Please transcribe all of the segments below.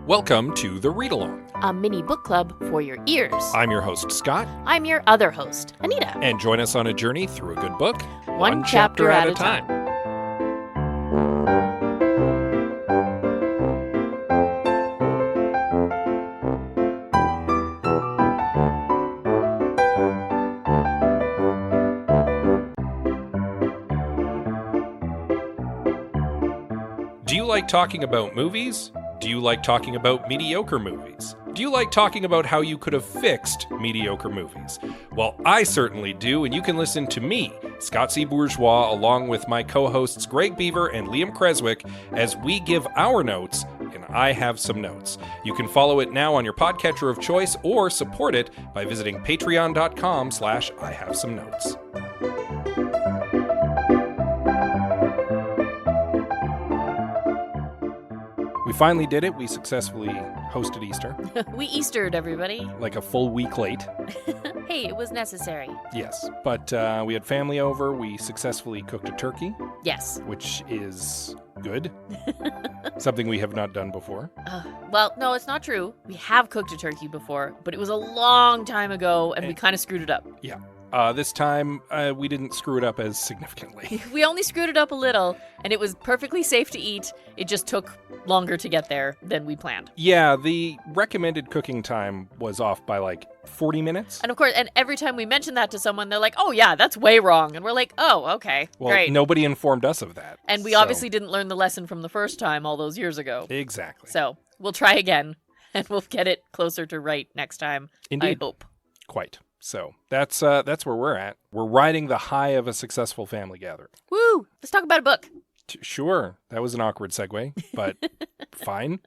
Welcome to The Read Along, a mini book club for your ears. I'm your host, Scott. I'm your other host, Anita. And join us on a journey through a good book, one chapter at a time. Do you like talking about movies? Do you like talking about mediocre movies? Do you like talking about how you could have fixed mediocre movies? Well, I certainly do, and you can listen to me, Scott C. Bourgeois, along with my co-hosts Greg Beaver and Liam Creswick, as we give our notes, and I have some notes. You can follow it now on your podcatcher of choice, or support it by visiting patreon.com/IHaveSomeNotes. We finally did it. We successfully hosted Easter. We Eastered, everybody. Like a full week late. Hey, it was necessary. Yes, but we had family over. We successfully cooked a turkey. Yes. Which is good. Something we have not done before. Well, no, it's not true. We have cooked a turkey before, but it was a long time ago, and we kind of screwed it up. Yeah. This time, we didn't screw it up as significantly. We only screwed it up a little, and it was perfectly safe to eat. It just took longer to get there than we planned. Yeah, the recommended cooking time was off by like 40 minutes. And of course, and every time we mention that to someone, they're like, oh yeah, that's way wrong. And we're like, oh, okay, well, great. Nobody informed us of that. And we obviously didn't learn the lesson from the first time all those years ago. Exactly. So we'll try again, and we'll get it closer to right next time. Indeed. I hope. Quite. So that's where we're at. We're riding the high of a successful family gathering. Woo! Let's talk about a book. Sure. That was an awkward segue, but fine.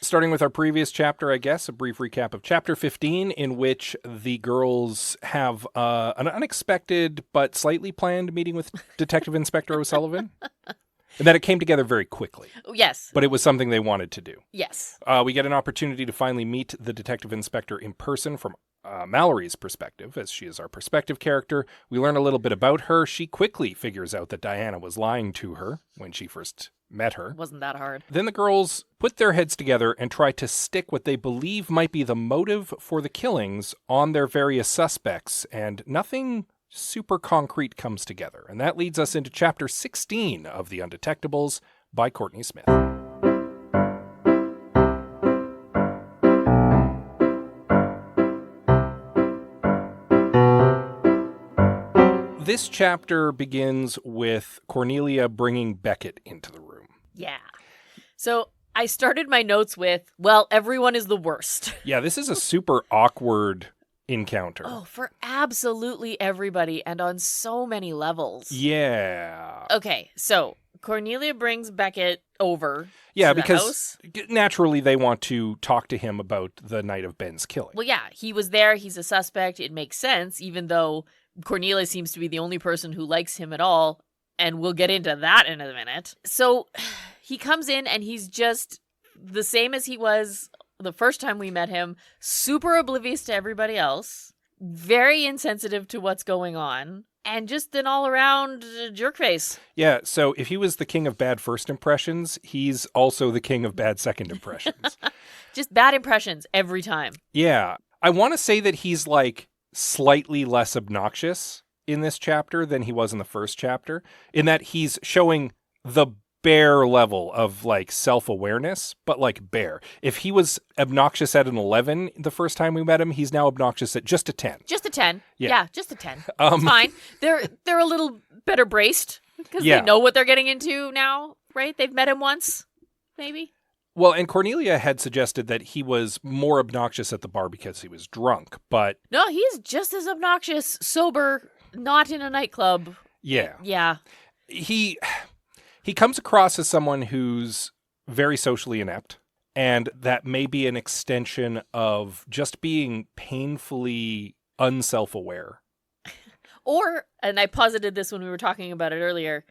Starting with our previous chapter, I guess, a brief recap of chapter 15, in which the girls have an unexpected but slightly planned meeting with Detective Inspector O'Sullivan. And that it came together very quickly. Yes. But it was something they wanted to do. Yes. We get an opportunity to finally meet the Detective Inspector in person from Mallory's perspective, as she is our perspective character. We learn a little bit about her. She quickly figures out that Diana was lying to her when she first met her. Wasn't that hard. Then the girls put their heads together and try to stick what they believe might be the motive for the killings on their various suspects, and nothing super concrete comes together. And that leads us into chapter 16 of The Undetectables by Courtney Smyth. This chapter begins with Cornelia bringing Beckett into the room. Yeah. So I started my notes with, well, everyone is the worst. Yeah, this is a super awkward encounter. Oh, for absolutely everybody and on so many levels. Yeah. Okay, so Cornelia brings Beckett over. Yeah, to the because house. Naturally they want to talk to him about the night of Ben's killing. Well, yeah, he was there. He's a suspect. It makes sense, even though Cornelia seems to be the only person who likes him at all. And we'll get into that in a minute. So he comes in and he's just the same as he was the first time we met him, super oblivious to everybody else, very insensitive to what's going on, and just an all-around jerkface. Yeah, so if he was the king of bad first impressions, he's also the king of bad second impressions. Just bad impressions every time. Yeah. I want to say that he's like slightly less obnoxious in this chapter than he was in the first chapter, in that he's showing the bare level of like self-awareness, but like bare. If he was obnoxious at an 11 the first time we met him, he's now obnoxious at just a 10. Just a 10. Yeah, just a 10. It's fine. They're a little better braced because they know what they're getting into now, right? They've met him once, maybe. Well, and Cornelia had suggested that he was more obnoxious at the bar because he was drunk, but no, he's just as obnoxious sober, not in a nightclub. Yeah. Yeah. He comes across as someone who's very socially inept, and that may be an extension of just being painfully unself-aware. Or, and I posited this when we were talking about it earlier,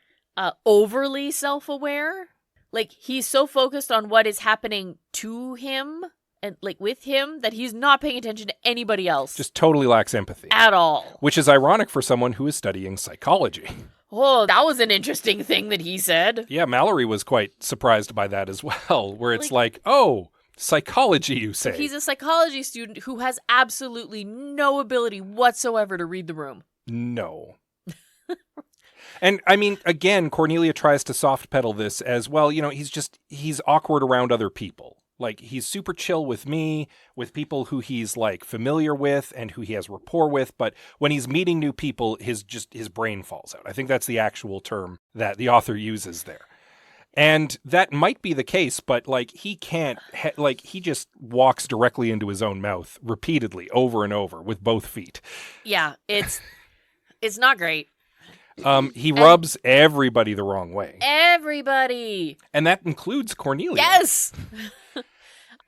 overly self-aware. Like, he's so focused on what is happening to him and like with him that he's not paying attention to anybody else. Just totally lacks empathy. At all. Which is ironic for someone who is studying psychology. Oh, that was an interesting thing that he said. Yeah, Mallory was quite surprised by that as well, where it's like, oh, Psychology, you say? So he's a psychology student who has absolutely no ability whatsoever to read the room. No. And I mean, again, Cornelia tries to soft pedal this as well. You know, he's awkward around other people. Like, he's super chill with me, with people who he's like familiar with and who he has rapport with. But when he's meeting new people, his brain falls out. I think that's the actual term that the author uses there. And that might be the case, but like he can't, he just walks directly into his own mouth repeatedly over and over with both feet. Yeah, it's not great. He rubs everybody the wrong way. Everybody. And that includes Cornelia. Yes.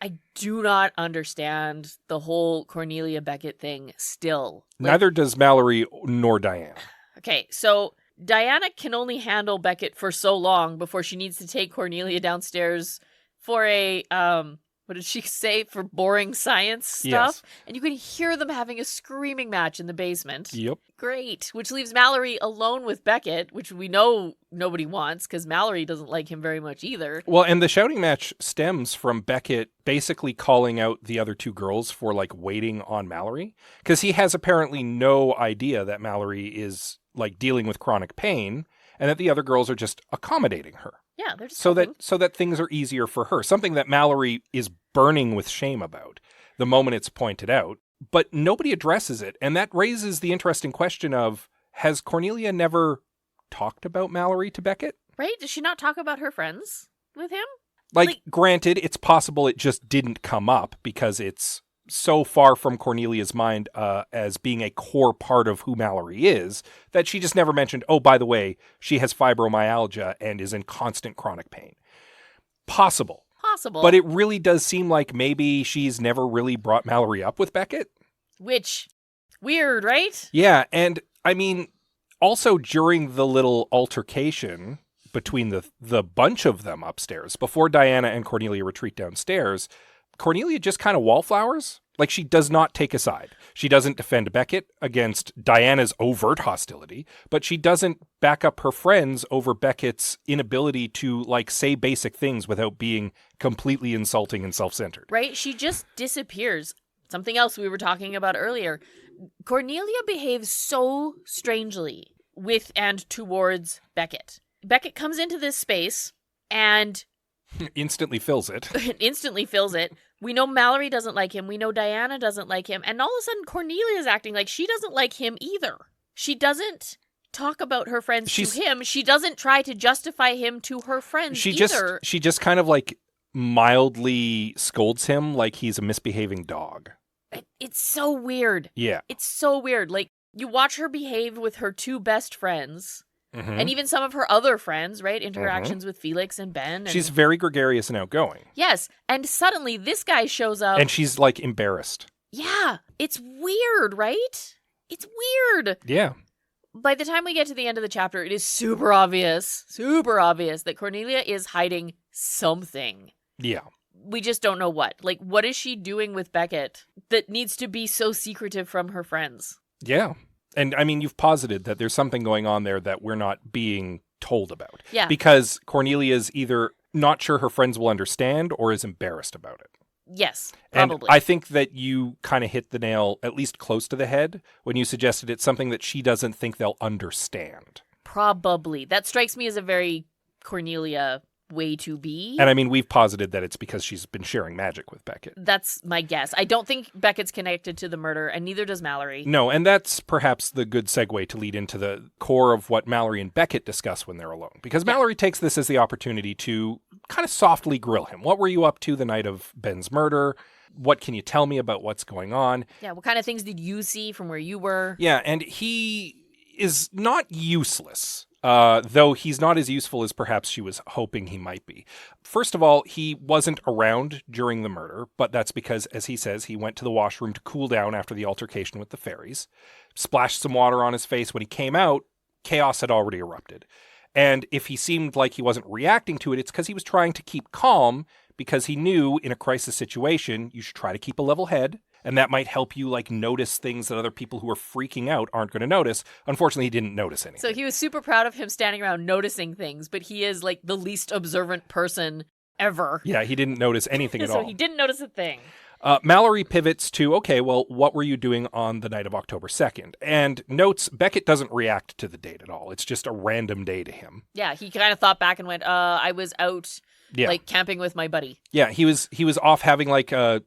I do not understand the whole Cornelia Beckett thing still. Neither does Mallory nor Diana. Okay, so Diana can only handle Beckett for so long before she needs to take Cornelia downstairs for a, what did she say? For boring science stuff. Yes. And you can hear them having a screaming match in the basement. Yep. Great. Which leaves Mallory alone with Beckett, which we know nobody wants because Mallory doesn't like him very much either. Well, and the shouting match stems from Beckett basically calling out the other two girls for like waiting on Mallory, because he has apparently no idea that Mallory is like dealing with chronic pain and that the other girls are just accommodating her. Yeah, they're just so helping. that things are easier for her. Something that Mallory is burning with shame about the moment it's pointed out, but nobody addresses it. And that raises the interesting question of, has Cornelia never talked about Mallory to Beckett? Right? Does she not talk about her friends with him? Like, granted, it's possible it just didn't come up because it's so far from Cornelia's mind as being a core part of who Mallory is that she just never mentioned, oh, by the way, she has fibromyalgia and is in constant chronic pain. Possible. But it really does seem like maybe she's never really brought Mallory up with Beckett. Which, weird, right? Yeah, and I mean, also during the little altercation between the bunch of them upstairs, before Diana and Cornelia retreat downstairs, Cornelia just kind of wallflowers. Like, she does not take a side. She doesn't defend Beckett against Diana's overt hostility, but she doesn't back up her friends over Beckett's inability to, like, say basic things without being completely insulting and self-centered. Right? She just disappears. Something else we were talking about earlier. Cornelia behaves so strangely with and towards Beckett. Beckett comes into this space and instantly fills it. We know Mallory doesn't like him. We know Diana doesn't like him. And all of a sudden, Cornelia is acting like she doesn't like him either. She doesn't talk about her friends to him. She doesn't try to justify him to her friends either. She just kind of like mildly scolds him like he's a misbehaving dog. It's so weird. Yeah. It's so weird. Like, you watch her behave with her two best friends. Mm-hmm. And even some of her other friends, right? Interactions with Felix and Ben. And she's very gregarious and outgoing. Yes. And suddenly this guy shows up. And she's like embarrassed. Yeah. It's weird, right? It's weird. Yeah. By the time we get to the end of the chapter, it is super obvious that Cornelia is hiding something. Yeah. We just don't know what. Like, what is she doing with Beckett that needs to be so secretive from her friends? Yeah. And I mean, you've posited that there's something going on there that we're not being told about. Yeah. Because Cornelia's either not sure her friends will understand or is embarrassed about it. Yes, probably. And I think that you kind of hit the nail at least close to the head when you suggested it's something that she doesn't think they'll understand. Probably. That strikes me as a very Cornelia way to be. And I mean, we've posited that it's because she's been sharing magic with Beckett. That's my guess. I don't think Beckett's connected to the murder, and neither does Mallory. No, and that's perhaps the good segue to lead into the core of what Mallory and Beckett discuss when they're alone. Because Mallory takes this as the opportunity to kind of softly grill him. What were you up to the night of Ben's murder? What can you tell me about what's going on? Yeah, what kind of things did you see from where you were? Yeah, and he is not useless. Though he's not as useful as perhaps she was hoping he might be. First of all, he wasn't around during the murder, but that's because, as he says, he went to the washroom to cool down after the altercation with the fairies, splashed some water on his face. When he came out, chaos had already erupted. And if he seemed like he wasn't reacting to it, it's because he was trying to keep calm, because he knew in a crisis situation, you should try to keep a level head. And that might help you, like, notice things that other people who are freaking out aren't going to notice. Unfortunately, he didn't notice anything. So he was super proud of him standing around noticing things, but he is, like, the least observant person ever. Yeah, he didn't notice anything at So all. he didn't notice a thing. Mallory pivots to, okay, well, what were you doing on the night of October 2nd? And notes Beckett doesn't react to the date at all. It's just a random day to him. Yeah, he kind of thought back and went, I was out, like, camping with my buddy. Yeah, he was off having, like, I'm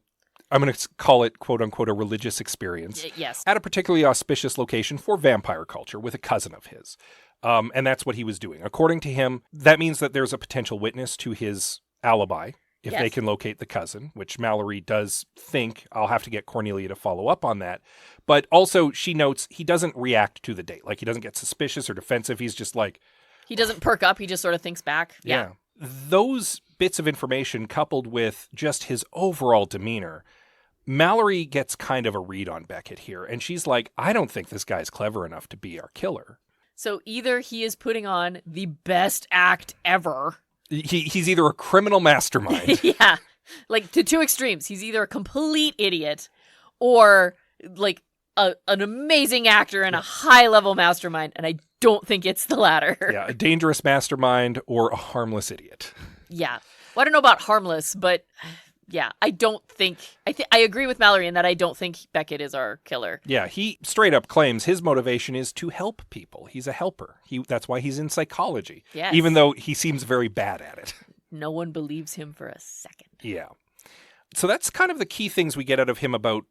going to call it, quote unquote, a religious experience. Yes. At a particularly auspicious location for vampire culture with a cousin of his. And that's what he was doing. According to him, that means that there's a potential witness to his alibi if they can locate the cousin, which Mallory does think. I'll have to get Cornelia to follow up on that. But also, she notes he doesn't react to the date. Like, he doesn't get suspicious or defensive. He's just like... He doesn't perk up. He just sort of thinks back. Yeah. Those bits of information coupled with just his overall demeanor, Mallory gets kind of a read on Beckett here. And she's like, I don't think this guy's clever enough to be our killer. So either he is putting on the best act ever... He's either a criminal mastermind. Yeah. Like, to two extremes. He's either a complete idiot or, like, an amazing actor and a high-level mastermind, and I don't think it's the latter. Yeah, a dangerous mastermind or a harmless idiot. Yeah. Well, I don't know about harmless, but... Yeah, I don't think... I agree with Mallory in that I don't think Beckett is our killer. Yeah, he straight up claims his motivation is to help people. He's a helper. That's why he's in psychology. Yes. Even though he seems very bad at it. No one believes him for a second. Yeah. So that's kind of the key things we get out of him about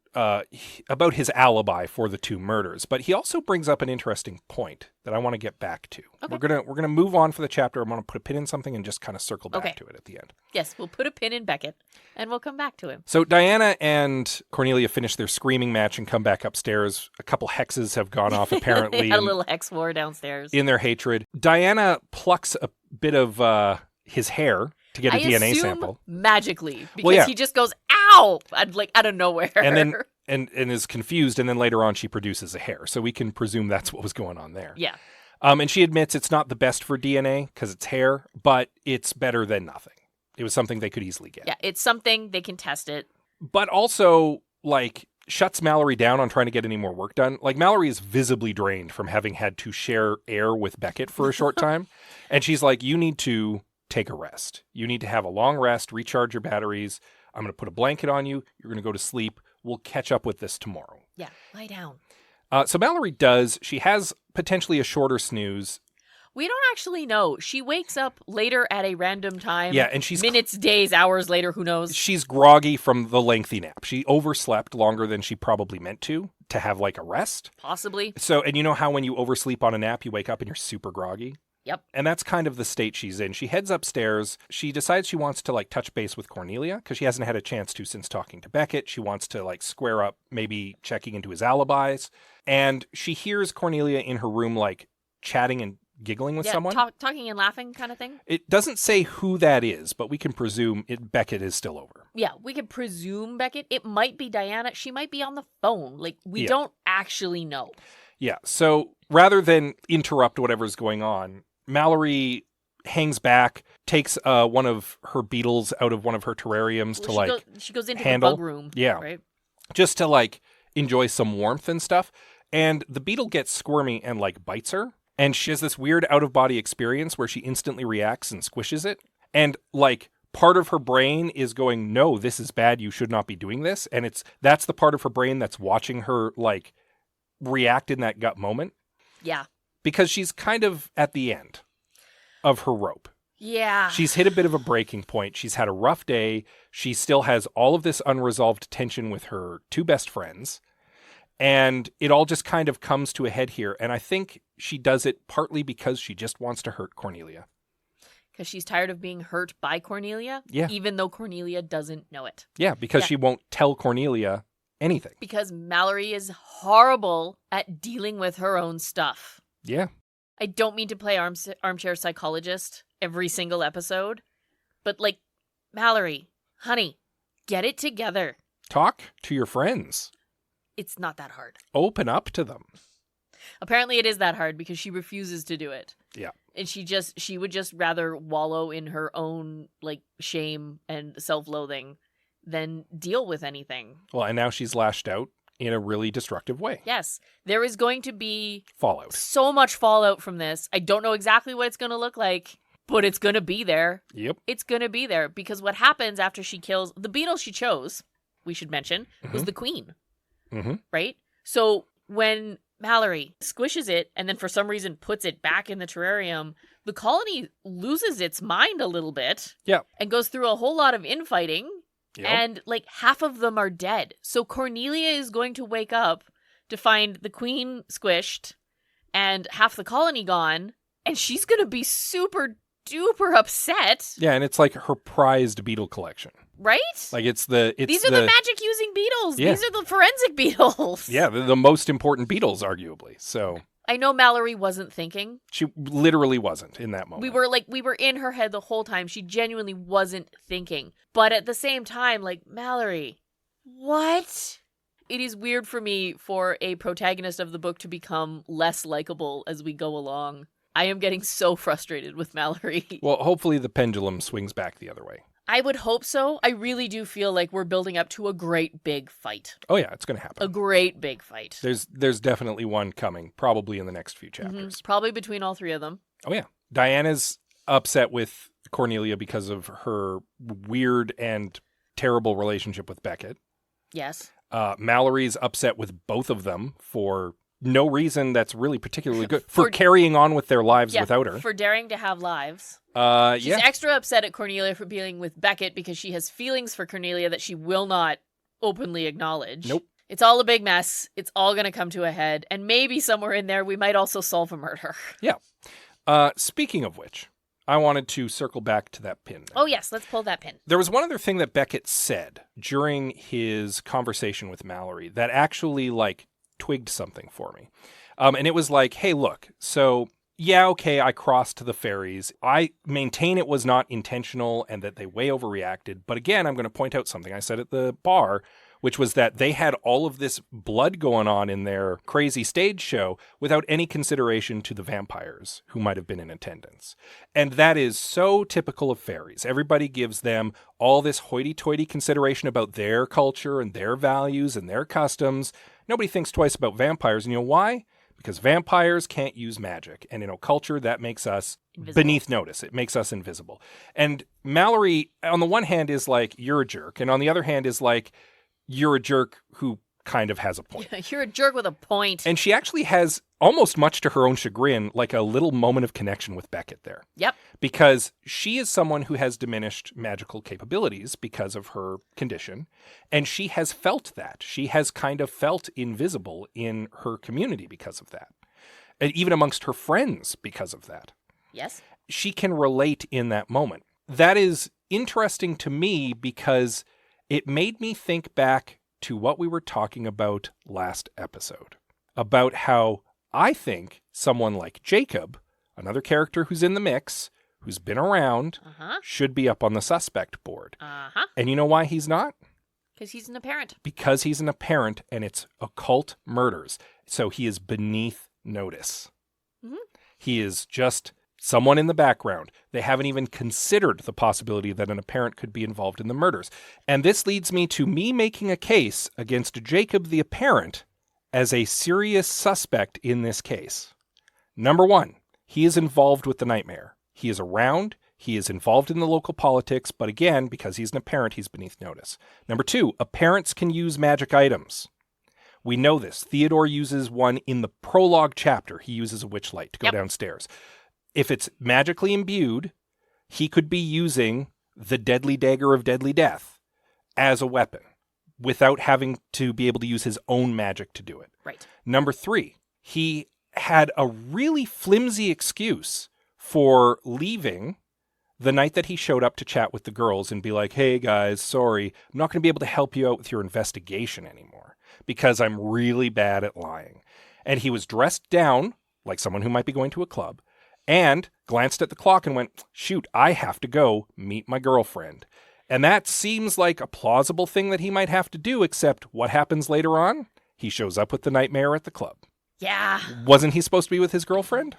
his alibi for the two murders. But he also brings up an interesting point that I want to get back to. Okay. We're gonna move on for the chapter. I'm gonna put a pin in something and just kind of circle back to it at the end. Yes, we'll put a pin in Beckett, and we'll come back to him. So Diana and Cornelia finish their screaming match and come back upstairs. A couple hexes have gone off apparently. They had a little hex war downstairs. In their hatred. Diana plucks a bit of his hair to get a DNA sample. Magically, because he just goes, ow, like out of nowhere. And then and is confused, and then later on she produces a hair. So we can presume that's what was going on there. Yeah. And she admits it's not the best for DNA because it's hair, but it's better than nothing. It was something they could easily get. Yeah, it's something, they can test it. But also, like, shuts Mallory down on trying to get any more work done. Like, Mallory is visibly drained from having had to share air with Beckett for a short time. And she's like, you need to take a rest. You need to have a long rest, recharge your batteries. I'm going to put a blanket on you. You're going to go to sleep. We'll catch up with this tomorrow. Yeah, lie down. So Mallory does. She has potentially a shorter snooze. We don't actually know. She wakes up later at a random time. Yeah, and she's... minutes, days, hours later, who knows? She's groggy from the lengthy nap. She overslept longer than she probably meant to have, like, a rest. Possibly. So, and you know how when you oversleep on a nap, you wake up and you're super groggy? Yep. And that's kind of the state she's in. She heads upstairs. She decides she wants to, like, touch base with Cornelia because she hasn't had a chance to since talking to Beckett. She wants to, like, square up, maybe checking into his alibis. And she hears Cornelia in her room, like, chatting and giggling with someone. Talking and laughing kind of thing. It doesn't say who that is, but we can presume Beckett is still over. Yeah, we can presume Beckett. It might be Diana. She might be on the phone. Like, we don't actually know. Yeah, so rather than interrupt whatever's going on, Mallory hangs back, takes one of her beetles out of one of her terrariums she goes into handle. the bug room. Yeah. Right? Just to, like, enjoy some warmth and stuff. And the beetle gets squirmy and, like, bites her. And she has this weird out-of-body experience where she instantly reacts and squishes it. And, like, part of her brain is going, no, this is bad. You should not be doing this. And that's the part of her brain that's watching her, like, react in that gut moment. Yeah. Because she's kind of at the end of her rope. Yeah. She's hit a bit of a breaking point. She's had a rough day. She still has all of this unresolved tension with her two best friends. And it all just kind of comes to a head here. And I think she does it partly because she just wants to hurt Cornelia. Because she's tired of being hurt by Cornelia? Yeah. Even though Cornelia doesn't know it. Yeah, because she won't tell Cornelia anything. Because Mallory is horrible at dealing with her own stuff. Yeah. I don't mean to play armchair psychologist every single episode. But, like, Mallory, honey, get it together. Talk to your friends. It's not that hard. Open up to them. Apparently it is that hard because she refuses to do it. Yeah. And she would just rather wallow in her own, like, shame and self-loathing than deal with anything. Well, and now she's lashed out in a really destructive way. Yes. There is going to be fallout. So much fallout from this. I don't know exactly what it's going to look like, but it's going to be there. Yep. It's going to be there because what happens after she kills the beetle she chose, we should mention, was the queen. Mm-hmm. Right? So when Mallory squishes it and then for some reason puts it back in the terrarium, the colony loses its mind a little bit. Yeah. And goes through a whole lot of infighting. Yep. And like half of them are dead. So Cornelia is going to wake up to find the queen squished and half the colony gone. And she's going to be super duper upset. Yeah, and it's like her prized beetle collection. Right? Like these are the magic using beetles. Yeah. These are the forensic beetles. Yeah, the most important beetles, arguably. So I know Mallory wasn't thinking. she literally wasn't in that moment. We were in her head the whole time. She genuinely wasn't thinking. But at the same time, like, Mallory, what? It is weird for me for a protagonist of the book to become less likable as we go along. I am getting so frustrated with Mallory. Well, hopefully the pendulum swings back the other way. I would hope so. I really do feel like we're building up to a great big fight. Oh yeah, it's going to happen. A great big fight. There's definitely one coming, probably in the next few chapters. Mm-hmm. Probably between all three of them. Oh yeah. Diana's upset with Cornelia because of her weird and terrible relationship with Beckett. Yes. Mallory's upset with both of them for no reason that's really particularly good. For carrying on with their lives without her. For daring to have lives. She's yeah. extra upset at Cornelia for being with Beckett because she has feelings for Cornelia that she will not openly acknowledge. Nope. It's all a big mess. It's all going to come to a head. And maybe somewhere in there we might also solve a murder. Yeah. Speaking of which, I wanted to circle back to that pin. Oh, yes. Let's pull that pin. There was one other thing that Beckett said during his conversation with Mallory that actually, twigged something for me. And it was like, hey, look, so yeah, okay, I crossed the fairies. I maintain it was not intentional and that they way overreacted. But again, I'm going to point out something I said at the bar, which was that they had all of this blood going on in their crazy stage show without any consideration to the vampires who might have been in attendance. And that is so typical of fairies. Everybody gives them all this hoity-toity consideration about their culture and their values and their customs. Nobody thinks twice about vampires. And you know why? Because vampires can't use magic. And in a culture, that makes us invisible. Beneath notice. It makes us invisible. And Mallory, on the one hand, is like, you're a jerk. And on the other hand is like, you're a jerk who kind of has a point. You're a jerk with a point. And she actually has, almost much to her own chagrin, like a little moment of connection with Beckett there. Yep. Because she is someone who has diminished magical capabilities because of her condition. And she has felt that. She has kind of felt invisible in her community because of that. And even amongst her friends because of that. Yes. She can relate in that moment. That is interesting to me because it made me think back to what we were talking about last episode, about how I think someone like Jacob, another character who's in the mix, who's been around, should be up on the suspect board. And you know why he's not? Because he's an apparent. Because he's an apparent, and it's occult murders. So he is beneath notice. Mm-hmm. He is just someone in the background. They haven't even considered the possibility that an apparent could be involved in the murders. And this leads me to me making a case against Jacob the apparent as a serious suspect in this case. Number one, he is involved with the nightmare. He is around. He is involved in the local politics. But again, because he's an apparent, he's beneath notice. Number two, apparents can use magic items. We know this. Theodore uses one in the prologue chapter. He uses a witch light to go downstairs. If it's magically imbued, he could be using the deadly dagger of deadly death as a weapon without having to be able to use his own magic to do it. Right. Number three, he had a really flimsy excuse for leaving the night that he showed up to chat with the girls and be like, hey guys, sorry, I'm not going to be able to help you out with your investigation anymore because I'm really bad at lying. And he was dressed down like someone who might be going to a club. And glanced at the clock and went, shoot, I have to go meet my girlfriend. And that seems like a plausible thing that he might have to do, except what happens later on? He shows up with the nightmare at the club. Yeah. Wasn't he supposed to be with his girlfriend?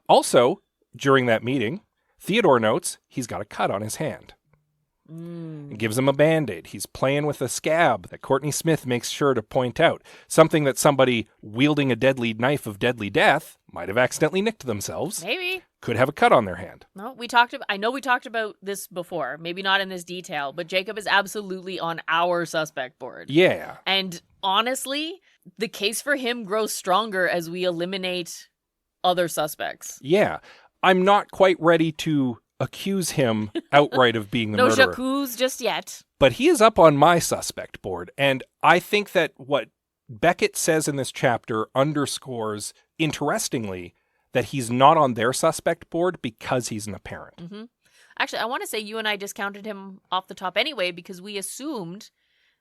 Also, during that meeting, Theodore notes he's got a cut on his hand. It gives him a Band-Aid. He's playing with a scab that Courtney Smyth makes sure to point out. Something that somebody wielding a deadly knife of deadly death might have accidentally nicked themselves. Maybe. could have a cut on their hand. No, I know we talked about this before, maybe not in this detail, but Jacob is absolutely on our suspect board. Yeah. And honestly, the case for him grows stronger as we eliminate other suspects. Yeah. I'm not quite ready to accuse him outright of being the no murderer. No just yet. But he is up on my suspect board. And I think that what Beckett says in this chapter underscores, interestingly, that he's not on their suspect board because he's an apparent. Mm-hmm. Actually, I want to say you and I discounted him off the top anyway because we assumed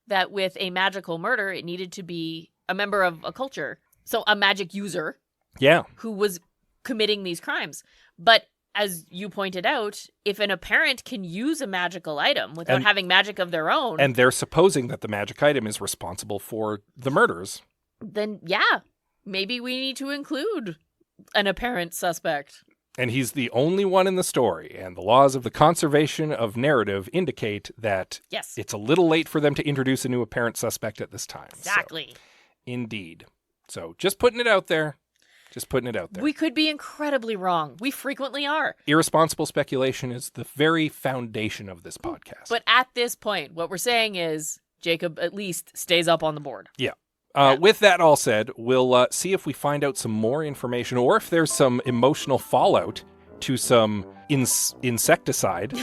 that with a magical murder, it needed to be a member of a culture. So a magic user. Yeah. Who was committing these crimes. But as you pointed out, if an apparent can use a magical item without having magic of their own... And they're supposing that the magic item is responsible for the murders. Then, yeah, maybe we need to include an apparent suspect. And he's the only one in the story, and the laws of the conservation of narrative indicate that it's a little late for them to introduce a new apparent suspect at this time. Exactly. So, indeed. So just putting it out there. We could be incredibly wrong. We frequently are. Irresponsible speculation is the very foundation of this podcast. But at this point, what we're saying is Jacob at least stays up on the board. Yeah. With that all said, we'll see if we find out some more information or if there's some emotional fallout to some insecticide,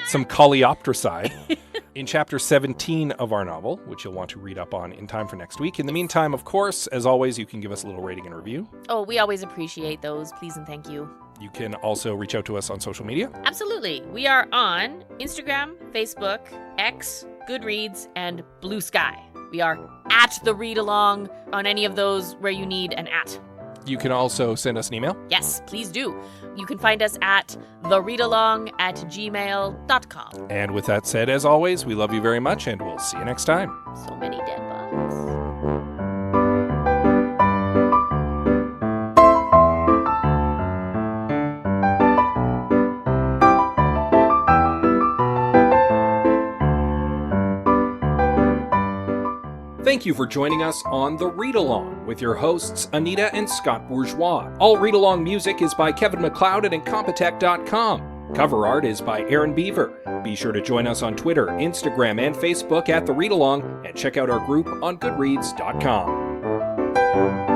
some coleoptericide in chapter 17 of our novel, which you'll want to read up on in time for next week. In the meantime, of course, as always, you can give us a little rating and review. Oh, we always appreciate those. Please and thank you. You can also reach out to us on social media. Absolutely. We are on Instagram, Facebook, X, Goodreads, and Blue Sky. We are at The Read Along on any of those where you need an at. You can also send us an email. Yes, please do. You can find us at thereadalong@gmail.com. And with that said, as always, we love you very much, and we'll see you next time. So many dead bugs. Thank you for joining us on The Read Along with your hosts, Anita and Scott Bourgeois. All Read Along music is by Kevin MacLeod at Incompetech.com. Cover art is by Aaron Beaver. Be sure to join us on Twitter, Instagram, and Facebook at The Read Along, and check out our group on Goodreads.com.